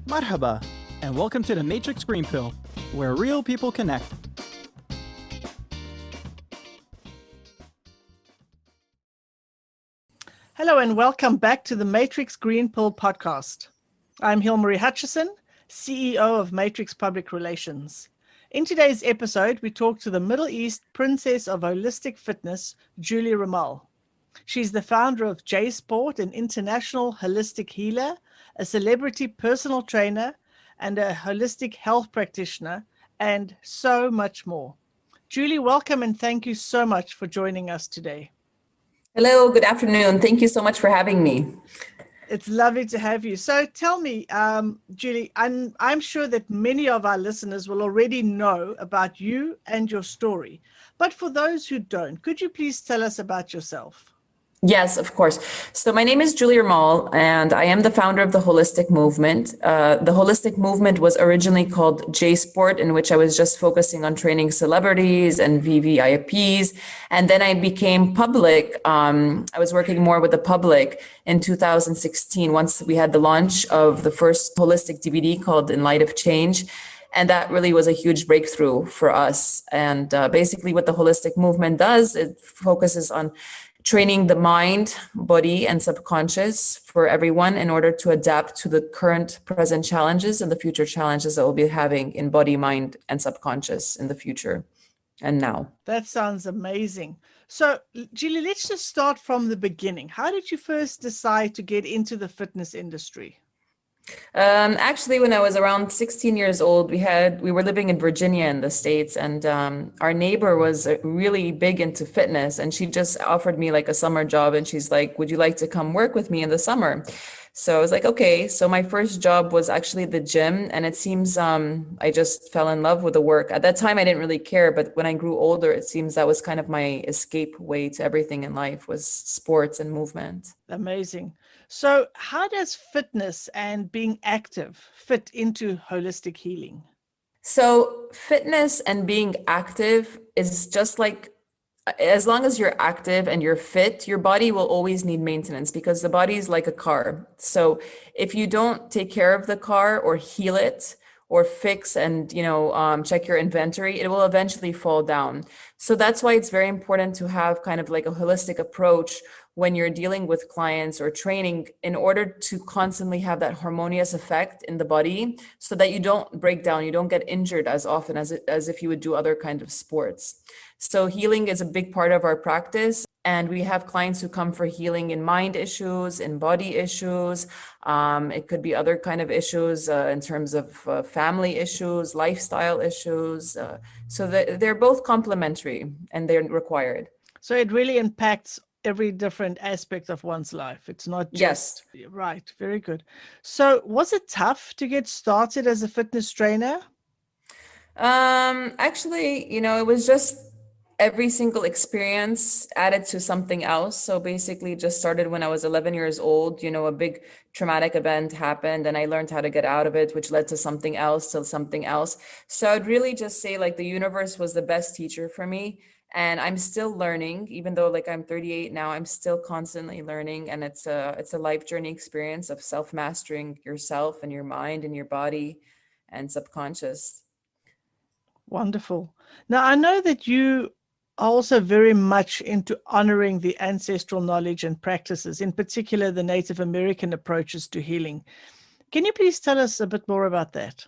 Marhaba, and welcome to the Matrix Green Pill, where real people connect. Hello and welcome back to the Matrix Green Pill podcast. I'm Hilmarie Hutchison, CEO of Matrix Public Relations. In today's episode, we talk to the Middle East princess of holistic fitness, Julie Rammal. She's the founder of JSport, an international holistic healer, a celebrity personal trainer, and a holistic health practitioner, and so much more. Julie, welcome and thank you so much for joining us today. Hello, good afternoon. Thank you so much for having me. It's lovely to have you. So tell me, Julie, I'm sure that many of our listeners will already know about you and your story. But for those who don't, could you please tell us about yourself? Yes, of course. So my name is Julie Rammal, and I am the founder of the Holistic Movement. The Holistic Movement was originally called JSport, in which I was just focusing on training celebrities and VVIPs. And then I became public. I was working more with the public in 2016, once we had the launch of the first holistic DVD called In Light of Change. And that really was a huge breakthrough for us. And basically what the Holistic Movement does, it focuses on training the mind, body, and subconscious for everyone in order to adapt to the current present challenges and the future challenges that we'll be having in body, mind, and subconscious in the future and now. That sounds amazing. So, Julie, let's just start from the beginning. How did you first decide to get into the fitness industry? Actually, when I was around 16 years old, we were living in Virginia in the States, and our neighbor was really big into fitness, and she just offered me like a summer job, and she's like, "Would you like to come work with me in the summer?" So I was like, okay. So my first job was actually the gym, and it seems I just fell in love with the work. At that time, I didn't really care, but when I grew older, it seems that was kind of my escape way to everything in life was sports and movement. Amazing. So how does fitness and being active fit into holistic healing? So fitness and being active is just like, as long as you're active and you're fit, your body will always need maintenance because the body is like a car. So if you don't take care of the car or heal it or fix and check your inventory, it will eventually fall down. So that's why it's very important to have kind of like a holistic approach when you're dealing with clients or training in order to constantly have that harmonious effect in the body so that you don't break down, you don't get injured as often as if you would do other kind of sports. So healing is a big part of our practice. And we have clients who come for healing in mind issues, in body issues. It could be other kind of issues in terms of family issues, lifestyle issues. So they're both complementary and they're required. So it really impacts every different aspect of one's life. It's not just, yes. Right. Very good. So was it tough to get started as a fitness trainer? Actually, it was just every single experience added to something else. So basically just started when I was 11 years old, a big traumatic event happened and I learned how to get out of it, which led to something else, to something else. So I'd really just say like the universe was the best teacher for me. And I'm still learning, even though like I'm 38 now, I'm still constantly learning. And it's a life journey experience of self-mastering yourself and your mind and your body and subconscious. Wonderful. Now, I know that you are also very much into honoring the ancestral knowledge and practices, in particular the Native American approaches to healing. Can you please tell us a bit more about that?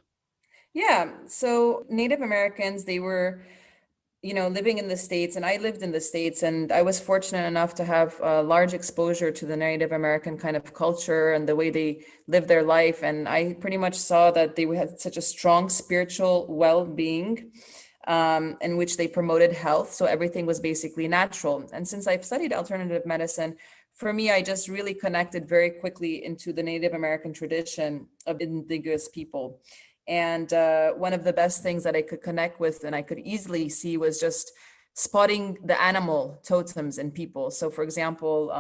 Yeah, so Native Americans, they were living in the States, and I lived in the States, and I was fortunate enough to have a large exposure to the Native American kind of culture and the way they live their life. And I pretty much saw that they had such a strong spiritual well-being in which they promoted health. So everything was basically natural. And since I've studied alternative medicine, for me, I just really connected very quickly into the Native American tradition of indigenous people. And one of the best things that I could connect with and I could easily see was just spotting the animal totems in people. So for example,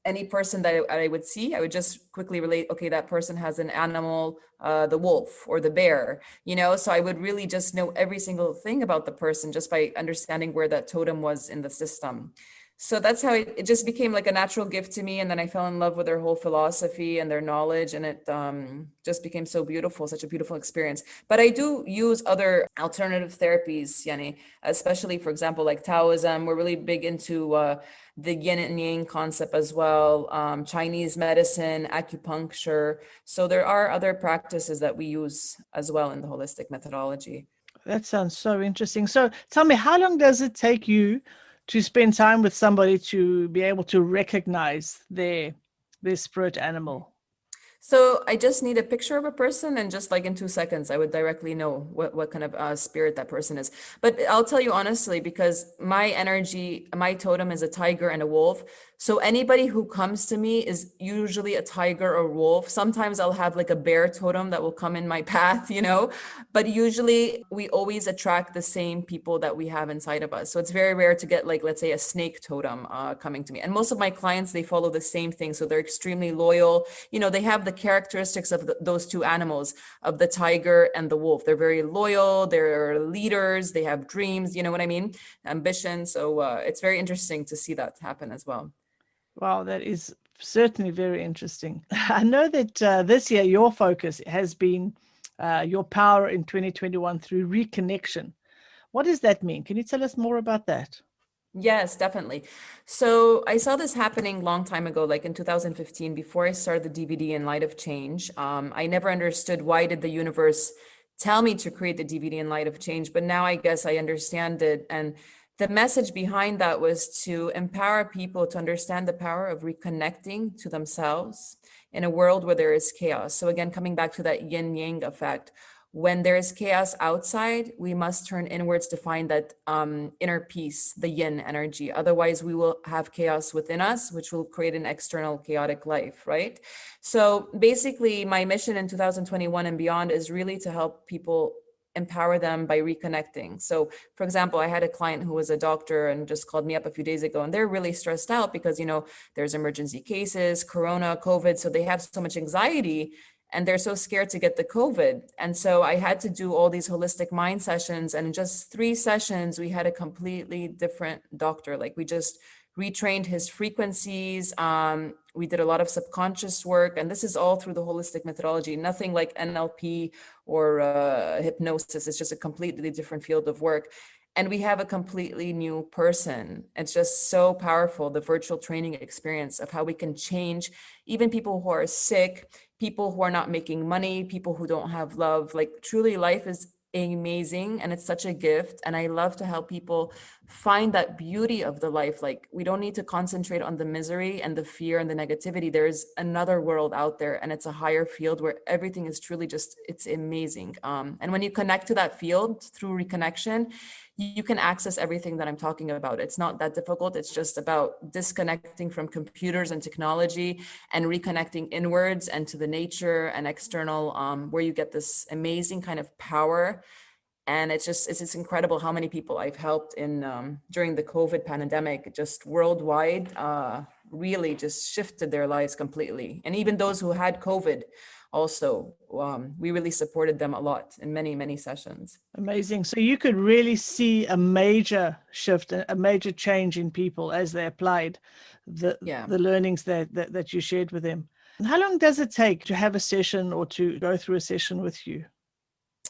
any person that I would see, I would just quickly relate, okay, that person has an animal, the wolf or the bear, so I would really just know every single thing about the person just by understanding where that totem was in the system. So that's how it just became like a natural gift to me. And then I fell in love with their whole philosophy and their knowledge. And it just became so beautiful, such a beautiful experience. But I do use other alternative therapies, Yani, especially, for example, like Taoism. We're really big into the yin and yang concept as well, Chinese medicine, acupuncture. So there are other practices that we use as well in the holistic methodology. That sounds so interesting. So tell me, how long does it take you to spend time with somebody to be able to recognize their spirit animal? So I just need a picture of a person, and just like in 2 seconds, I would directly know what kind of spirit that person is. But I'll tell you honestly, because my energy, my totem is a tiger and a wolf. So anybody who comes to me is usually a tiger or wolf. Sometimes I'll have like a bear totem that will come in my path, but usually we always attract the same people that we have inside of us. So it's very rare to get like, let's say, a snake totem coming to me. And most of my clients, they follow the same thing. So they're extremely loyal. They have the characteristics of those two animals, of the tiger and the wolf. They're very loyal. They're leaders. They have dreams. You know what I mean? Ambition. So it's very interesting to see that happen as well. Wow, that is certainly very interesting. I know that this year your focus has been your power in 2021 through reconnection. What does that mean? Can you tell us more about that? Yes, definitely. So I saw this happening long time ago, like in 2015, before I started the DVD in Light of Change. I never understood, why did the universe tell me to create the DVD in Light of Change, but now I guess I understand it. And the message behind that was to empower people to understand the power of reconnecting to themselves in a world where there is chaos. So again, coming back to that yin yang effect, when there is chaos outside, we must turn inwards to find that inner peace, the yin energy. Otherwise, we will have chaos within us, which will create an external chaotic life, right? So basically, my mission in 2021 and beyond is really to help people empower them by reconnecting. So for example, I had a client who was a doctor and just called me up a few days ago, and they're really stressed out because, there's emergency cases, Corona, COVID. So they have so much anxiety and they're so scared to get the COVID. And so I had to do all these holistic mind sessions. And in just 3 sessions, we had a completely different doctor. Like we just retrained his frequencies. We did a lot of subconscious work. And this is all through the holistic methodology, nothing like NLP or hypnosis. It's just a completely different field of work. And we have a completely new person. It's just so powerful, the virtual training experience of how we can change even people who are sick, people who are not making money, people who don't have love. Like truly, life is amazing and it's such a gift. And I love to help people find that beauty of the life. Like we don't need to concentrate on the misery and the fear and the negativity. There is another world out there, and it's a higher field where everything is truly just, it's amazing. And when you connect to that field through reconnection, you can access everything that I'm talking about. It's not that difficult. It's just about disconnecting from computers and technology and reconnecting inwards and to the nature and external, where you get this amazing kind of power. And it's incredible how many people I've helped in during the COVID pandemic, just worldwide, really just shifted their lives completely. And even those who had COVID also, we really supported them a lot in many, many sessions. Amazing. So you could really see a major shift, a major change in people as they applied the learnings that you shared with them. And how long does it take to have a session or to go through a session with you?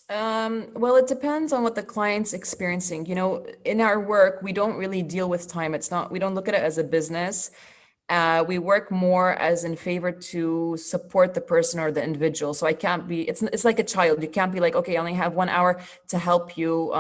Well, it depends on what the client's experiencing. In our work, we don't really deal with time. We don't look at it as a business. We work more as in favor to support the person or the individual. So I can't be, it's like a child. You can't be like, okay, I only have 1 hour to help you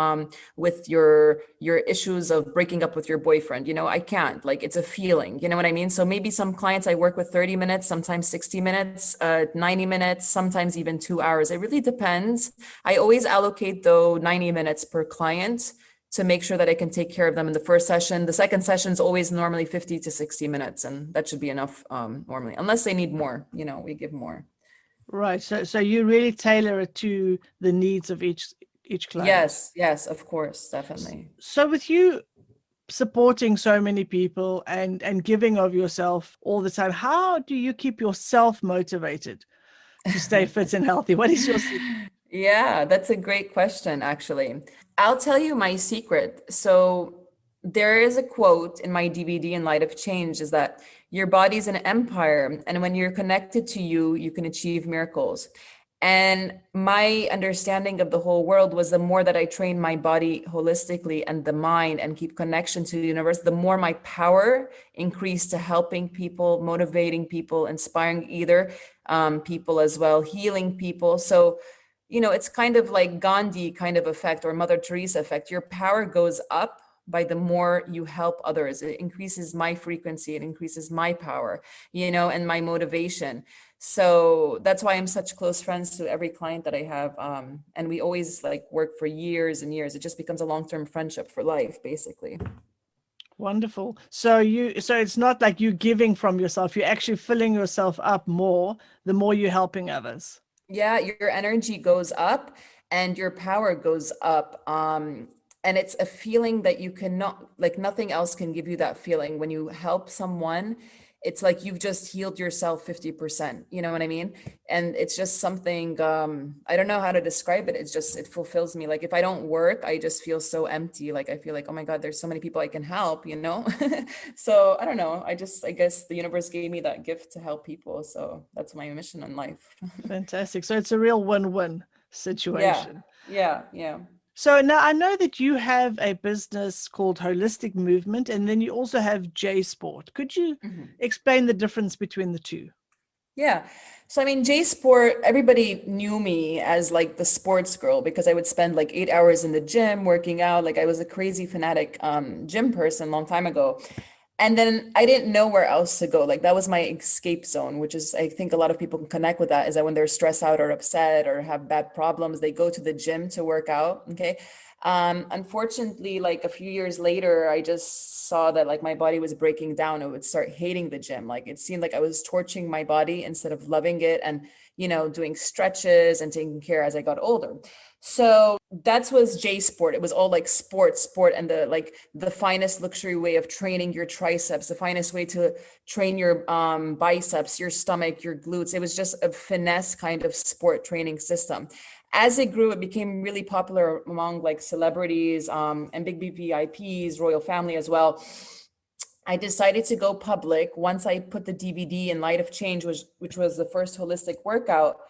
with your issues of breaking up with your boyfriend. I can't, like, it's a feeling, you know what I mean? So maybe some clients I work with 30 minutes, sometimes 60 minutes, 90 minutes, sometimes even 2 hours. It really depends. I always allocate though 90 minutes per client to make sure that I can take care of them in the first session. The second session is always normally 50 to 60 minutes, and that should be enough normally, unless they need more, we give more. Right. So you really tailor it to the needs of each client. Yes, of course, definitely. So with you supporting so many people and giving of yourself all the time, how do you keep yourself motivated to stay fit and healthy? What is your secret? Yeah, that's a great question, actually. I'll tell you my secret. So there is a quote in my DVD in Light of Change is that your body's an empire, and when you're connected to you, you can achieve miracles. And my understanding of the whole world was the more that I train my body holistically and the mind and keep connection to the universe, the more my power increased to helping people, motivating people, inspiring either people as well, healing people. So, it's kind of like Gandhi kind of effect or Mother Teresa effect. Your power goes up by the more you help others. It increases my frequency, it increases my power, and my motivation. So that's why I'm such close friends to every client that I have. And we always work for years and years. It just becomes a long-term friendship for life, basically. Wonderful. So it's not like you giving from yourself, you're actually filling yourself up more the more you're helping others. Yeah, your energy goes up and your power goes up. And it's a feeling that you cannot, nothing else can give you that feeling. When you help someone, it's like you've just healed yourself 50%, you know what I mean? And it's just something, I don't know how to describe it. It fulfills me. Like if I don't work, I just feel so empty. Like I feel like, oh my God, there's so many people I can help, So I don't know. I guess the universe gave me that gift to help people. So that's my mission in life. Fantastic. So it's a real win-win situation. Yeah. So now I know that you have a business called Holistic Movement, and then you also have JSport. Could you explain the difference between the two? Yeah. So, I mean, JSport, everybody knew me as the sports girl because I would spend 8 hours in the gym working out. I was a crazy fanatic gym person a long time ago. And then I didn't know where else to go. That was my escape zone, which is, I think a lot of people can connect with that, is that when they're stressed out or upset or have bad problems, they go to the gym to work out. Okay. Unfortunately, a few years later, I just saw that my body was breaking down. I would start hating the gym. It seemed like I was torturing my body instead of loving it and, doing stretches and taking care as I got older. So that was JSport. It was all sport, and the finest luxury way of training your triceps, the finest way to train your biceps, your stomach, your glutes. It was just a finesse kind of sport training system. As it grew, it became really popular among celebrities and big VIPs, royal family as well. I decided to go public once I put the DVD in Light of Change, which was the first holistic workout.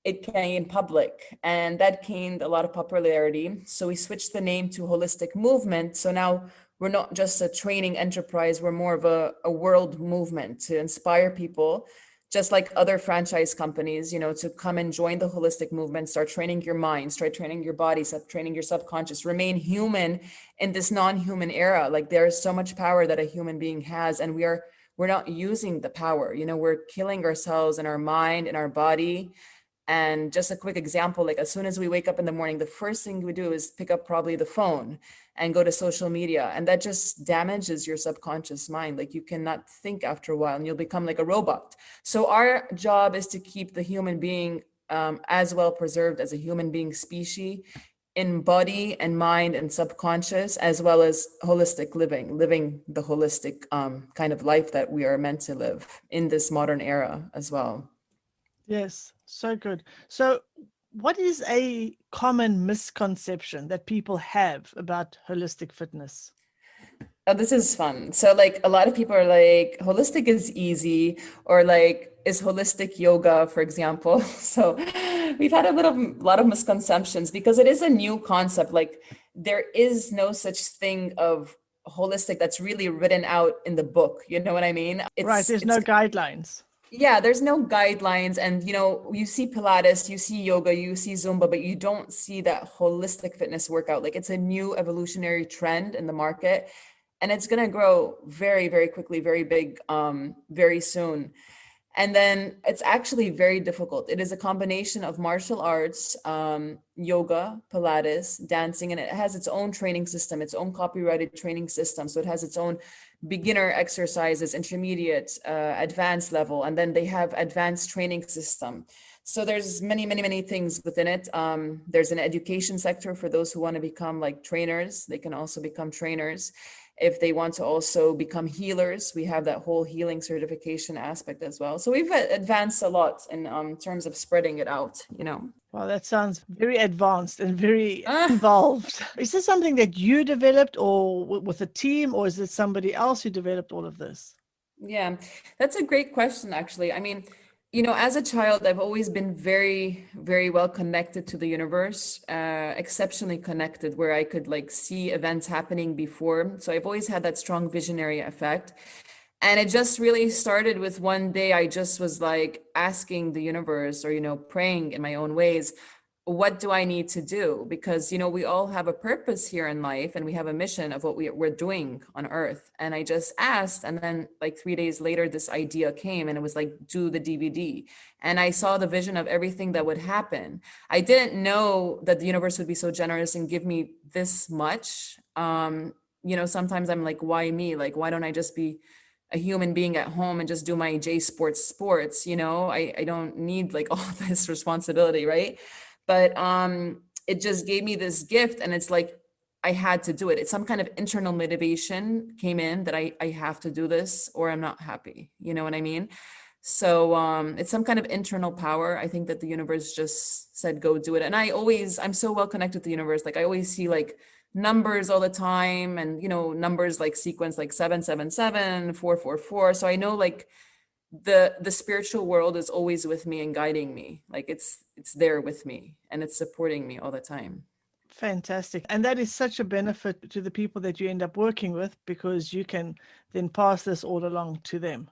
It came public, and that gained a lot of popularity. So we switched the name to Holistic Movement. So now we're not just a training enterprise, we're more of a world movement to inspire people, just like other franchise companies, to come and join the holistic movement, start training your mind, start training your body, start training your subconscious, remain human in this non-human era. There's so much power that a human being has, and we're not using the power. We're killing ourselves in our mind, in our body. And just a quick example, as soon as we wake up in the morning, the first thing we do is pick up probably the phone and go to social media. And that just damages your subconscious mind. You cannot think after a while and you'll become like a robot. So our job is to keep the human being as well preserved as a human being species in body and mind and subconscious, as well as holistic living the holistic kind of life that we are meant to live in this modern era as well. Yes, so good. So what is a common misconception that people have about holistic fitness? Oh, this is fun. So a lot of people are like, holistic is easy, or is holistic yoga, for example. So we've had a lot of misconceptions because it is a new concept. There is no such thing of holistic that's really written out in the book. You know what I mean? Right. There's no guidelines. Yeah, there's no guidelines. And, you see Pilates, you see yoga, you see Zumba, but you don't see that holistic fitness workout. It's a new evolutionary trend in the market, and it's going to grow very, very quickly, very big, very soon. And then it's actually very difficult. It is a combination of martial arts, yoga, Pilates, dancing, and it has its own training system, its own copyrighted training system. So it has its own beginner exercises, intermediate, advanced level, and then they have advanced training system. So there's many, many, many things within it. There's an education sector for those who want to become trainers. They can also become trainers. If they want to also become healers, we have that whole healing certification aspect as well. So we've advanced a lot in terms of spreading it out, you know. Well, that sounds very advanced and very Ah, involved. Is this something that you developed or with a team, or is it somebody else who developed all of this? yeah, that's a great question, actually. I mean, you know, as a child, I've always been very, very well connected to the universe, exceptionally connected, where I could like see events happening before. So I've always had that strong visionary effect. And it just really started with one day I just was like asking the universe or, you know, praying in my own ways, what do I need to do? Because, you know, we all have a purpose here in life and we have a mission of what we're doing on earth. And I just asked, and then like 3 days later, this idea came and it was like, do the DVD. And I saw the vision of everything that would happen. I didn't know that the universe would be so generous and give me this much. You know, sometimes I'm like, why me? Like, why don't I just be a human being at home and just do my JSport sports? You know, I don't need like all this responsibility, right? But it just gave me this gift, and it's like I had to do it. It's some kind of internal motivation came in that I have to do this or I'm not happy. You know what I mean? So it's some kind of internal power. I think that the universe just said, go do it. And I'm so well connected to the universe. Like I always see like numbers all the time, and, you know, numbers like sequence like 777, 444. So I know like the spiritual world is always with me and guiding me. Like it's there with me and it's supporting me all the time. Fantastic. And that is such a benefit to the people that you end up working with, because you can then pass this all along to them.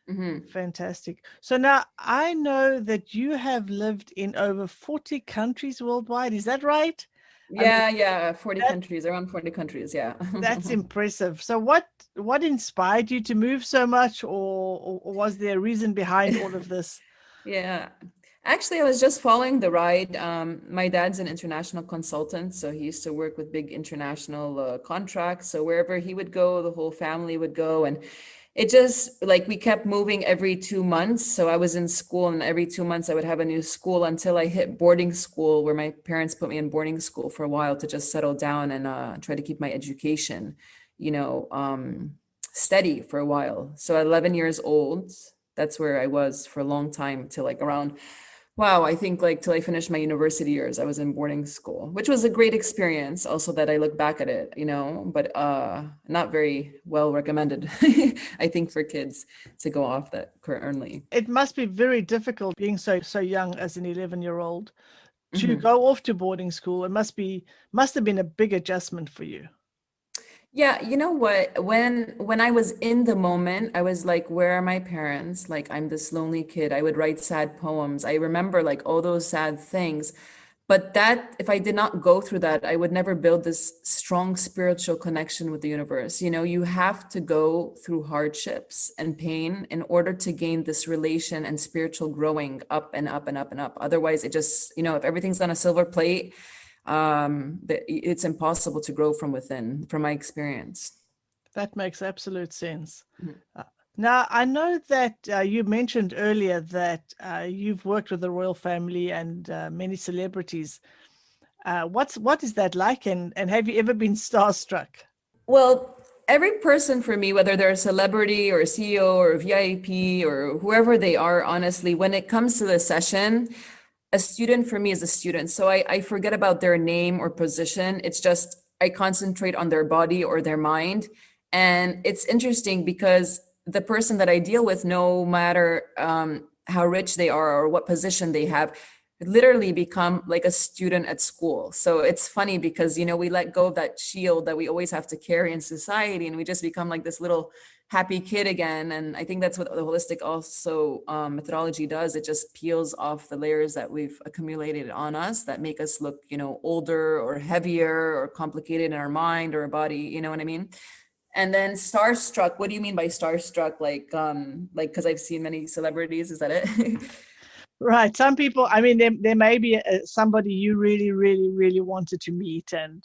Hmm. Fantastic. So now I know that you have lived in over 40 countries worldwide. Is that right? I mean, Yeah, 40 that countries, around 40 countries, yeah. that's impressive. So what inspired you to move so much, or was there a reason behind all of this? Yeah. Actually, I was just following the ride. My dad's an international consultant, so he used to work with big international contracts. So wherever he would go, the whole family would go. And it just like we kept moving every 2 months. So I was in school, and every 2 months I would have a new school until I hit boarding school, where my parents put me in boarding school for a while to just settle down and try to keep my education, you know, steady for a while. So at 11 years old, that's where I was for a long time, till like around, wow, I think like till I finished my university years, I was in boarding school, which was a great experience. Also, that I look back at it, you know, but not very well recommended, I think, for kids to go off that currently. It must be very difficult being so young as an 11-year-old to Mhm. go off to boarding school. It must have been a big adjustment for you. Yeah, you know what? When I was in the moment, I was like, where are my parents? Like, I'm this lonely kid. I would write sad poems. I remember like all those sad things. But that, if I did not go through that, I would never build this strong spiritual connection with the universe. You know, you have to go through hardships and pain in order to gain this relation and spiritual growing up and up and up and up. Otherwise, it just, you know, if everything's on a silver plate, it's impossible to grow from within, from my experience. That makes absolute sense. Mhm. Uh, Now, I know that you mentioned earlier that you've worked with the royal family and many celebrities. What is that like, and have you ever been starstruck? Well, every person for me, whether they're a celebrity or a CEO or a VIP or whoever they are, honestly, when it comes to the session, a student for me is a student. So I forget about their name or position. It's just I concentrate on their body or their mind. And it's interesting because the person that I deal with, no matter how rich they are or what position they have, literally become like a student at school. So it's funny because, you know, we let go of that shield that we always have to carry in society, and we just become like this little happy kid again. And I think that's what the holistic also methodology does. It just peels off the layers that we've accumulated on us that make us look, you know, older or heavier or complicated in our mind or our body. You know what I mean? And then starstruck. What do you mean by starstruck? Like because I've seen many celebrities. Is that it? Right. Some people, I mean, there may be somebody you really, really, really wanted to meet, and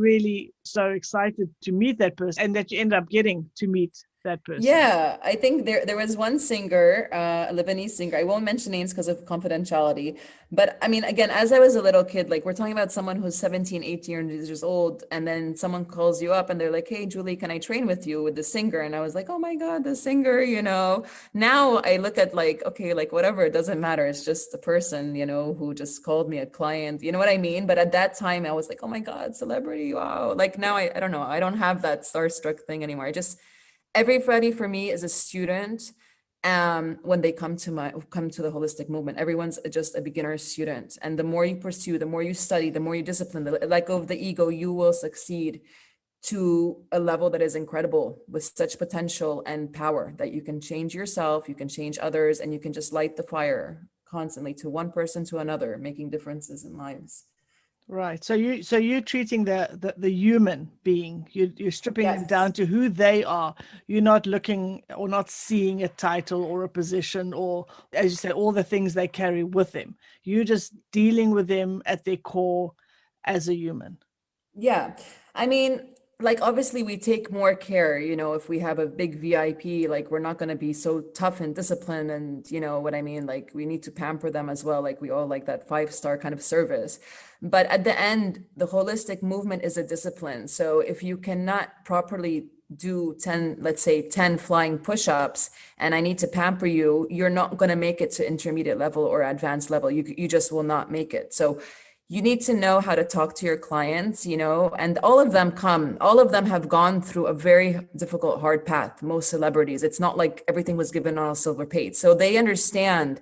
really so excited to meet that person, and that you end up getting to meet that person? Yeah, I think there was one singer, a Lebanese singer. I won't mention names because of confidentiality. But I mean, again, as I was a little kid, like we're talking about someone who's 17, 18 years old, and then someone calls you up and they're like, "Hey, Julie, can I train with you with the singer?" And I was like, "Oh my God, the singer, you know." Now I look at like, okay, like whatever, it doesn't matter. It's just the person, you know, who just called me a client. You know what I mean? But at that time, I was like, "Oh my God, celebrity, wow." Like now I don't know. I don't have that starstruck thing anymore. I just everybody for me is a student when they come to the holistic movement. Everyone's just a beginner student, and the more you pursue, the more you study, the more you discipline, let go of the ego, you will succeed to a level that is incredible with such potential and power that you can change yourself, you can change others, and you can just light the fire constantly to one person to another, making differences in lives. Right. So you're treating the human being. You're stripping them down Yes. to who they are. You're not looking or not seeing a title or a position or, as you said, all the things they carry with them. You're just dealing with them at their core as a human. Yeah. I mean, like obviously we take more care, you know, if we have a big VIP, like we're not going to be so tough and disciplined, and you know what I mean? Like we need to pamper them as well. Like we all like that 5-star kind of service. But at the end, the holistic movement is a discipline. So if you cannot properly do 10, let's say 10 flying push-ups, and I need to pamper you, you're not going to make it to intermediate level or advanced level. You just will not make it. So you need to know how to talk to your clients, you know, and all of them have gone through a very difficult, hard path. Most celebrities, it's not like everything was given on a silver plate. So they understand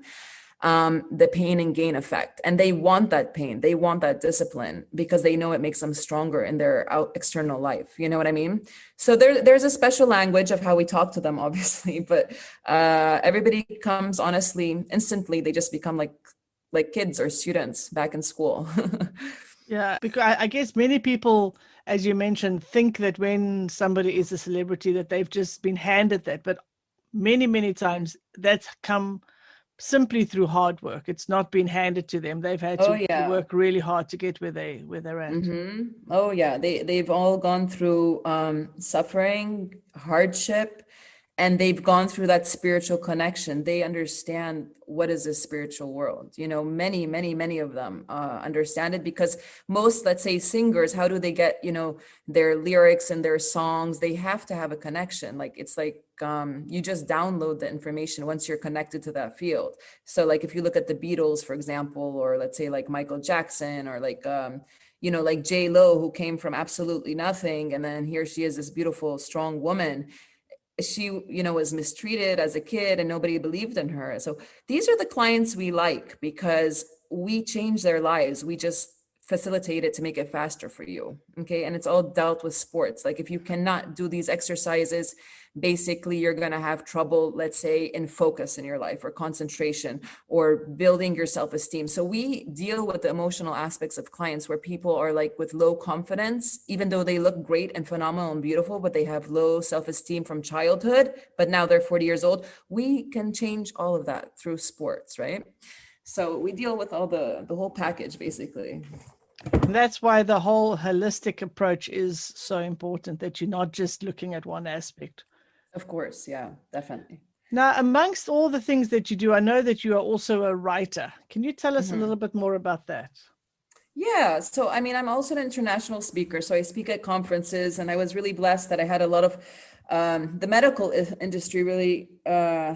the pain and gain effect, and they want that pain. They want that discipline because they know it makes them stronger in their external life. You know what I mean? So there's a special language of how we talk to them, obviously, but everybody comes honestly, instantly, they just become like kids or students back in school. Yeah, because I guess many people, as you mentioned, think that when somebody is a celebrity that they've just been handed that, but many times that's come simply through hard work. It's not been handed to them. They've had Oh to yeah. work really hard to get where they're at. Oh yeah, they've all gone through suffering, hardship, and they've gone through that spiritual connection. They understand what is a spiritual world. You know, many of them understand it, because most, let's say, singers, how do they get, you know, their lyrics and their songs? They have to have a connection. Like it's like you just download the information once you're connected to that field. So like if you look at the Beatles, for example, or let's say like Michael Jackson, or like you know, like J Lo, who came from absolutely nothing, and then here she is, this beautiful, strong woman. She, you know, was mistreated as a kid and nobody believed in her. So these are the clients we like because we change their lives. We just facilitate it to make it faster for you. Okay. And it's all dealt with sports. Like if you cannot do these exercises, basically you're going to have trouble, let's say, in focus in your life, or concentration, or building your self-esteem. So we deal with the emotional aspects of clients where people are like with low confidence, even though they look great and phenomenal and beautiful, but they have low self-esteem from childhood, but now they're 40 years old. We can change all of that through sports, right? So we deal with all the whole package, basically. And that's why the whole holistic approach is so important, that you're not just looking at one aspect. Of course. Yeah, definitely. Now, amongst all the things that you do, I know that you are also a writer. Can you tell us a little bit more about that? Yeah, so I mean, I'm also an international speaker, so I speak at conferences, and I was really blessed that I had a lot of the medical industry really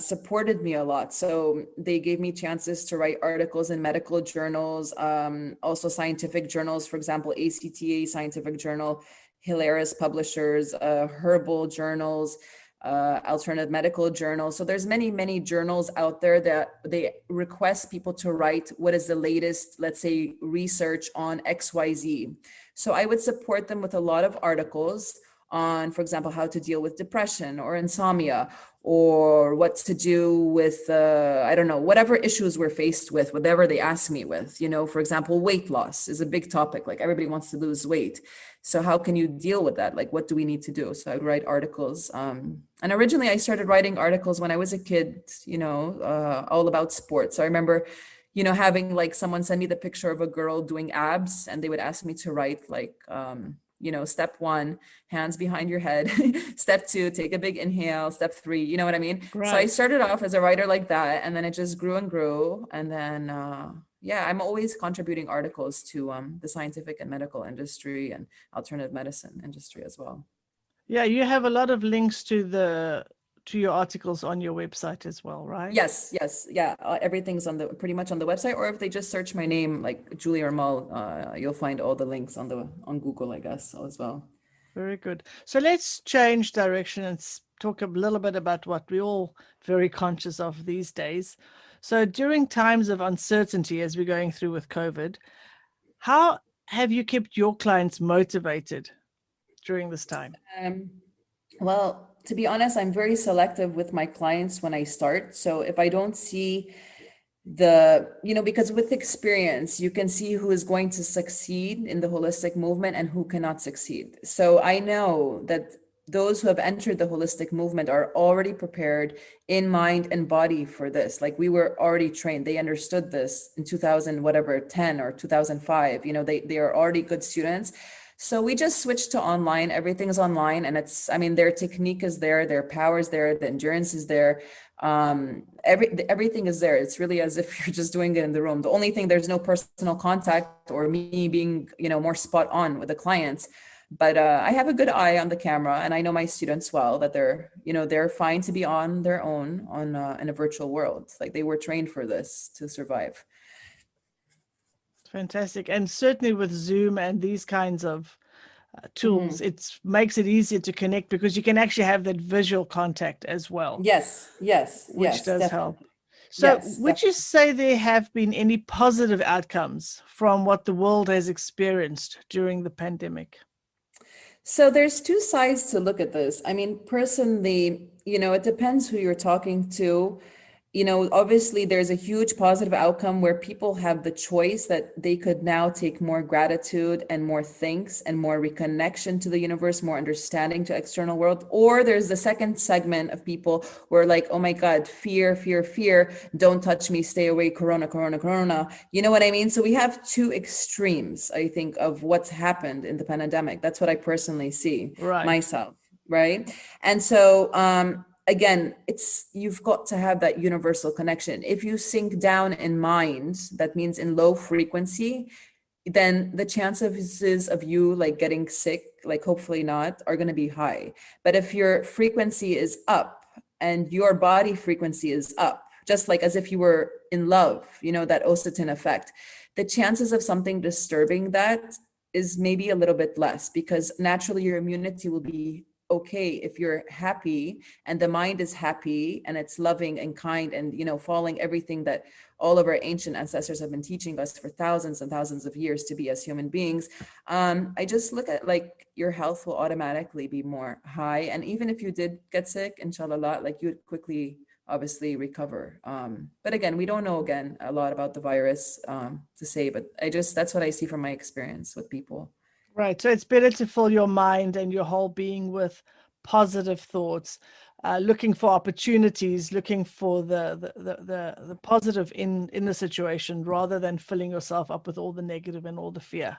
supported me a lot. So they gave me chances to write articles in medical journals, also scientific journals, for example, ACTA Scientific Journal, Hilaris Publishers, Herbal Journals, alternative medical journals. So there's many journals out there that they request people to write what is the latest, let's say, research on XYZ. So I would support them with a lot of articles on, for example, how to deal with depression or insomnia, or what to do with, I don't know, whatever issues we're faced with, whatever they ask me with, you know, for example, weight loss is a big topic. Like everybody wants to lose weight. So how can you deal with that? Like, what do we need to do? So I would write articles. And originally I started writing articles when I was a kid, you know, all about sports. So I remember, you know, having like someone send me the picture of a girl doing abs, and they would ask me to write like, step 1, hands behind your head. Step 2, take a big inhale. Step 3, you know what I mean? So I Right. started off as a writer like that, and then it just grew and grew. And then, I'm always contributing articles to the scientific and medical industry and alternative medicine industry as well. Yeah, you have a lot of links to your articles on your website as well, right? Yes, yeah. Everything's pretty much on the website, or if they just search my name, like Julie Rammal, you'll find all the links on Google, I guess, as well. Very good. So let's change direction and talk a little bit about what we're all very conscious of these days. So during times of uncertainty, as we're going through with COVID, how have you kept your clients motivated during this time? Well, to be honest, I'm very selective with my clients when I start. So if I don't see because with experience, you can see who is going to succeed in the holistic movement and who cannot succeed. So I know that those who have entered the holistic movement are already prepared in mind and body for this. Like, we were already trained. They understood this in 10 or 2005. They are already good students. So we just switched to online. Everything's online, and their technique is there, their power is there, the endurance is there. Everything is there. It's really as if you're just doing it in the room. The only thing, there's no personal contact or me being, more spot on with the clients. But I have a good eye on the camera, and I know my students well, that they're fine to be on their own in a virtual world. Like, they were trained for this to survive. Fantastic. And certainly with Zoom and these kinds of tools, it makes it easier to connect because you can actually have that visual contact as well. Yes, which does definitely. help. So Yes, would you say there have been any positive outcomes from what the world has experienced during the pandemic? So there's two sides to look at this. I mean, personally, it depends who you're talking to. Obviously there's a huge positive outcome where people have the choice that they could now take more gratitude and more thanks and more reconnection to the universe, more understanding to external world. Or there's the second segment of people who are like, oh my God, fear, don't touch me, stay away, corona. You know what I mean? So we have two extremes, I think, of what's happened in the pandemic. That's what I personally see myself, right? And so, again, you've got to have that universal connection. If you sink down in mind, that means in low frequency, then the chances of you like getting sick, like hopefully not, are going to be high. But if your frequency is up and your body frequency is up, just like as if you were in love, that oxytocin effect, the chances of something disturbing that is maybe a little bit less, because naturally your immunity will be okay if you're happy and the mind is happy and it's loving and kind and following everything that all of our ancient ancestors have been teaching us for thousands and thousands of years to be as human beings. I just look at like your health will automatically be more high, and even if you did get sick, inshallah, like you would quickly obviously recover. But again, we don't know a lot about the virus to say, but that's what I see from my experience with people. Right. So it's better to fill your mind and your whole being with positive thoughts, looking for opportunities, looking for the positive in the situation, rather than filling yourself up with all the negative and all the fear.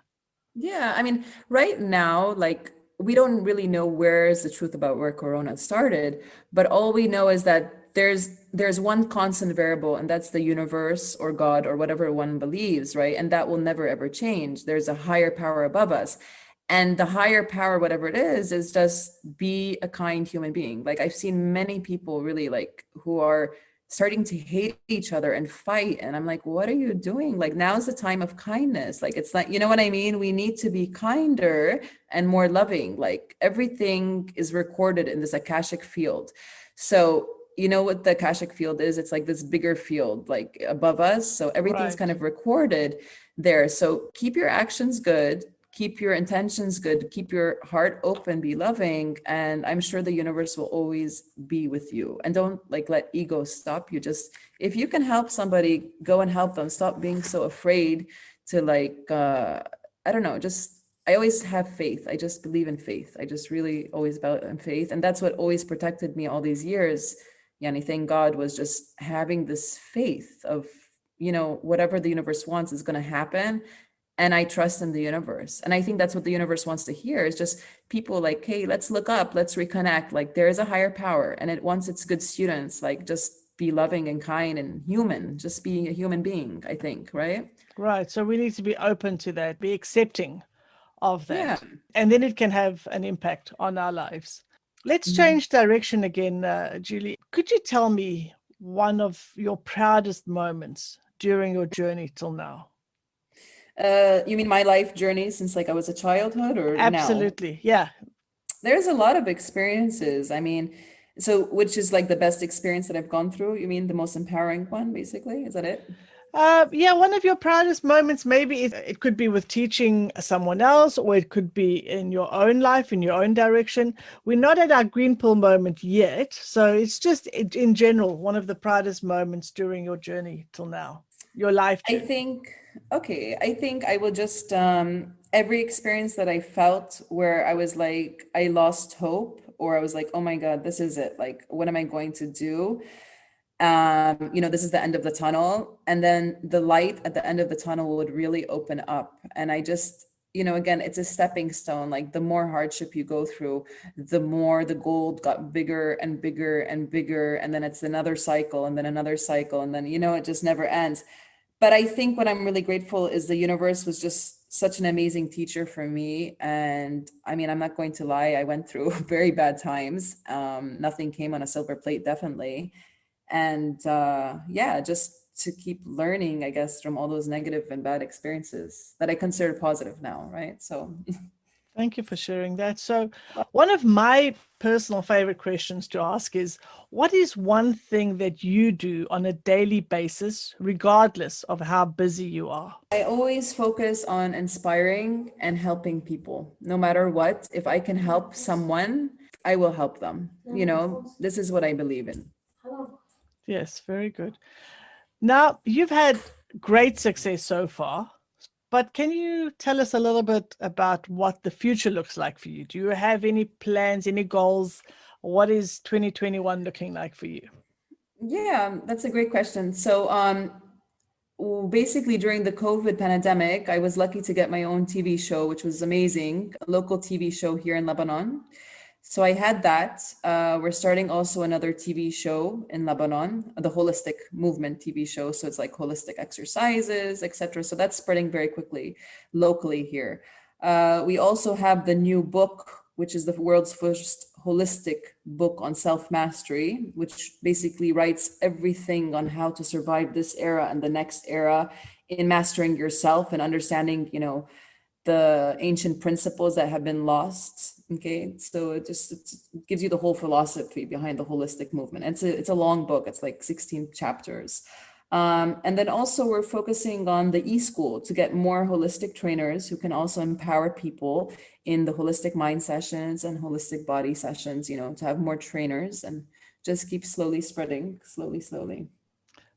Yeah. I mean, right now, like, we don't really know where is the truth about where Corona started, but all we know is that there's one constant variable, and that's the universe or God or whatever one believes, right? And that will never ever change. There's a higher power above us, and the higher power, whatever it is just be a kind human being. Like, I've seen many people really like who are starting to hate each other and fight, and I'm like, what are you doing? Like, now's the time of kindness. Like, it's like, you know what I mean? We need to be kinder and more loving. Like, everything is recorded in this Akashic field. So you know what the Akashic field is? It's like this bigger field like above us. So everything's kind of recorded there. So keep your actions good, keep your intentions good, keep your heart open, be loving. And I'm sure the universe will always be with you. And don't like let ego stop you. Just, if you can help somebody, go and help them. Stop being so afraid to like, I don't know, I always have faith. I just believe in faith. I just really always about in faith. And that's what always protected me all these years. Yani, thank God, was just having this faith of, whatever the universe wants is going to happen. and I trust in the universe. And I think that's what the universe wants to hear, is just people like, hey, let's look up, let's reconnect. Like there is a higher power, and it wants its good students, like just be loving and kind and human, just being a human being, I think, right? Right. So we need to be open to that, be accepting of Yeah. that. And then it can have an impact on our lives. Let's Mhm. change direction again, Julie. Could you tell me one of your proudest moments during your journey till now? You mean my life journey since like I was a childhood or now? Absolutely. Yeah. There's a lot of experiences. I mean, so which is like the best experience that I've gone through? You mean the most empowering one, basically? Is that it? Yeah, one of your proudest moments, maybe it could be with teaching someone else, or it could be in your own life, in your own direction. We're not at our green pill moment yet. So it's just in general, one of the proudest moments during your journey till now, your life I journey. think, okay, I think I will just, every experience that I felt where I was like, I lost hope, or I was like, oh my God, this is it. Like, what am I going to do? This is the end of the tunnel. And then the light at the end of the tunnel would really open up. And I just, again, it's a stepping stone. Like the more hardship you go through, the more the gold got bigger and bigger and bigger. And then it's another cycle and then another cycle. And then, it just never ends. But I think what I'm really grateful is the universe was just such an amazing teacher for me. And I mean, I'm not going to lie, I went through very bad times. Nothing came on a silver plate, definitely. And yeah, just to keep learning, I guess, from all those negative and bad experiences that I consider positive now, right? So Thank you for sharing that. So, one of my personal favorite questions to ask is, what is one thing that you do on a daily basis, regardless of how busy you are? I always focus on inspiring and helping people, no matter what. If I can help someone, I will help them. This is what I believe in. Yes, very good. Now, you've had great success so far, but can you tell us a little bit about what the future looks like for you? Do you have any plans, any goals? What is 2021 looking like for you? Yeah, that's a great question. So, basically during the COVID pandemic, I was lucky to get my own TV show, which was amazing, a local TV show here in Lebanon. So I had that. We're starting also another TV show in Lebanon, the holistic movement TV show. So it's like holistic exercises, etc. So that's spreading very quickly locally here. We also have the new book, which is the world's first holistic book on self-mastery, which basically writes everything on how to survive this era and the next era in mastering yourself and understanding, the ancient principles that have been lost. Okay, so it gives you the whole philosophy behind the holistic movement. It's a long book. It's like 16 chapters. And then also we're focusing on the e-school to get more holistic trainers who can also empower people in the holistic mind sessions and holistic body sessions, to have more trainers and just keep slowly spreading, slowly.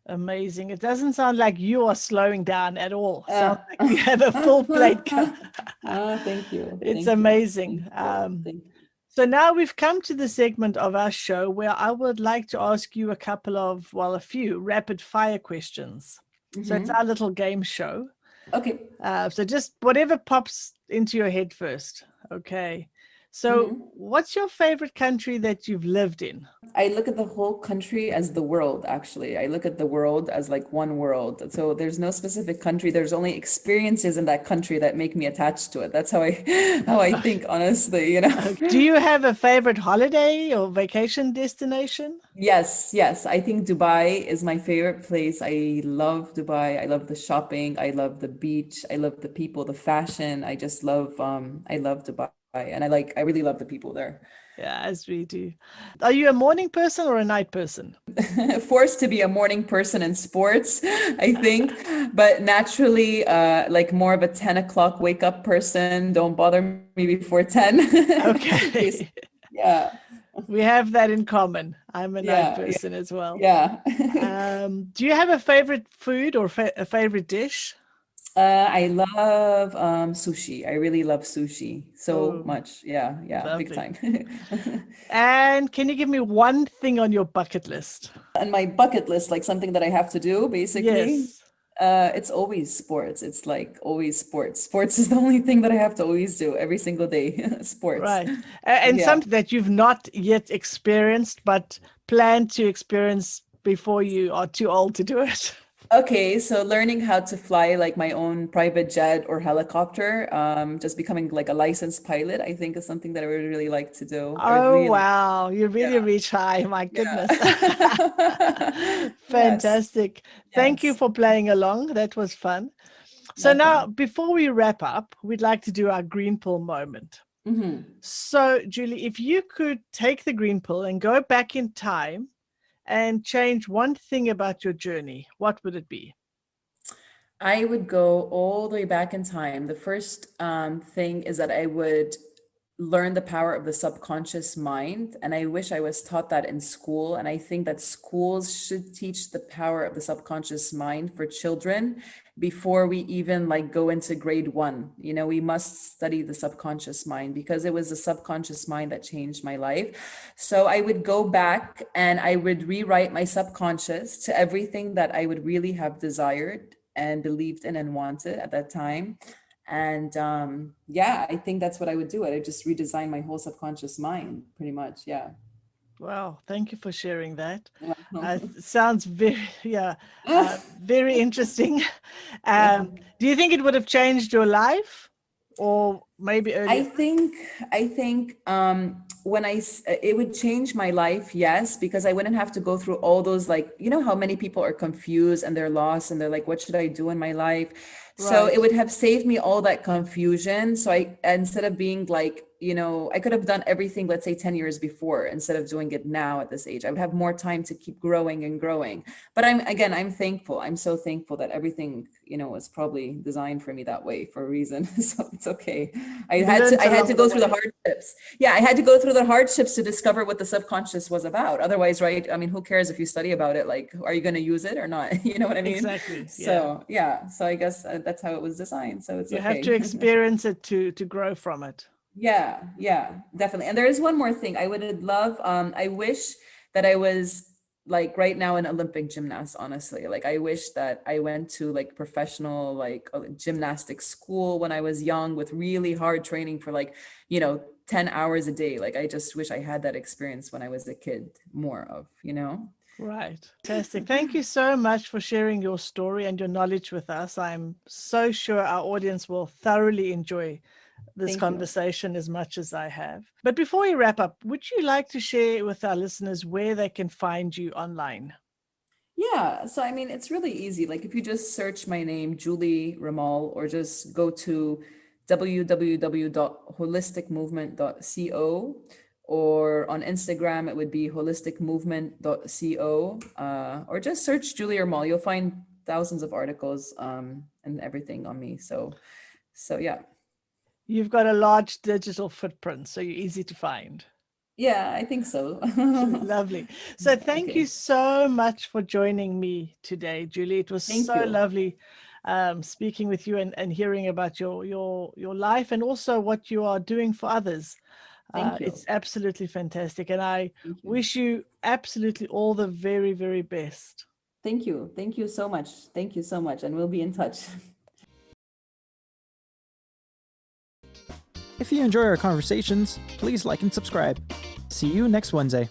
Amazing. It doesn't sound like you are slowing down at all. Sounds like you have a full plate. Thank you. It's Thank you. amazing. Thank you. So now we've come to the segment of our show where I would like to ask you a few rapid fire questions. So it's our little game show. Okay. So just whatever pops into your head first. Okay. So what's your favorite country that you've lived in? I look at the whole country as the world, actually. I look at the world as like one world. So there's no specific country. There's only experiences in that country that make me attached to it. That's how I think, honestly, Do you have a favorite holiday or vacation destination? Yes. I think Dubai is my favorite place. I love Dubai. I love the shopping. I love the beach. I love the people, the fashion. I just love I love Dubai. And I really love the people there. Yeah, as we do. Are you a morning person or a night person? Forced to be a morning person in sports, I think, but naturally, like more of a 10 o'clock wake up person. Don't bother me before 10. Okay. Yeah. We have that in common. I'm a night person as well. Yeah. Do you have a favorite food or a favorite dish? I love sushi. I really love sushi so much. Yeah, Lovely. big time. And can you give me one thing on your bucket list? And my bucket list, like something that I have to do, basically. Yes. It's always sports. It's like always sports. Sports is the only thing that I have to always do every single day. Sports. Right. And Yeah. something that you've not yet experienced, but plan to experience before you are too old to do it. Okay, so learning how to fly like my own private jet or helicopter, just becoming like a licensed pilot, I think is something that I would really like to do. I would Oh, really, wow. You really yeah, reach high. My goodness. yeah. Yes, Fantastic. Thank you yes. for playing along. That was fun. So now, Welcome. before we wrap up, we'd like to do our green pill moment. Hmm. So, Julie, if you could take the green pill and go back in time and change one thing about your journey, what would it be? I would go all the way back in time. The first thing is that I would learn the power of the subconscious mind. And I wish I was taught that in school. And I think that schools should teach the power of the subconscious mind for children before we even like go into grade one. You know, we must study the subconscious mind because it was the subconscious mind that changed my life. So I would go back and I would rewrite my subconscious to everything that I would really have desired and believed in and wanted at that time. And yeah, I think that's what I would do. I just redesign my whole subconscious mind pretty much. Yeah. Wow, thank you for sharing that. Yeah. Sounds very, yeah, very interesting. Do you think it would have changed your life, or maybe I earlier? think I think when it would change my life, yes, because I wouldn't have to go through all those, like, you know how many people are confused and they're lost and they're like, what should I do in my life? So Right. it would have saved me all that confusion. So I, instead of being like, you know, I could have done everything, let's say 10 years before, instead of doing it now at this age. I would have more time to keep growing and growing. But I'm thankful. I'm so thankful that everything, you know, was probably designed for me that way for a reason. So it's okay. You've learned I had to along the go through the way. hardships. Yeah, I had to go through the hardships to discover what the subconscious was about. Otherwise, right? I mean, who cares if you study about it? Like, are you going to use it or not? You know what I mean? Exactly. Yeah. So yeah, so I guess that's how it was designed. So it's You have to okay. experience it to grow from it. Yeah, yeah, definitely. And there is one more thing I would love. I wish that I was like right now an Olympic gymnast, honestly. Like I wish that I went to like professional like gymnastics school when I was young with really hard training for like, you know, 10 hours a day. Like I just wish I had that experience when I was a kid more of, you know? Right. Fantastic. Thank you so much for sharing your story and your knowledge with us. I'm so sure our audience will thoroughly enjoy this Thank you. conversation as much as I have. But before we wrap up, would you like to share with our listeners where they can find you online? Yeah, so I mean, it's really easy. Like if you just search my name, Julie Rammal, or just go to www.holisticmovement.co, or on Instagram, it would be holisticmovement.co, or just search Julie Rammal. You'll find thousands of articles and everything on me. So yeah. You've got a large digital footprint, so you're easy to find. Yeah, I think so. Lovely. So thank you Okay. so much for joining me today, Julie. It was Thank so you. lovely speaking with you and hearing about your life and also what you are doing for others. Thank you. It's absolutely fantastic. And I Thank you. wish you absolutely all the very, very best. Thank you. Thank you so much. Thank you so much. And we'll be in touch. If you enjoy our conversations, please like and subscribe. See you next Wednesday.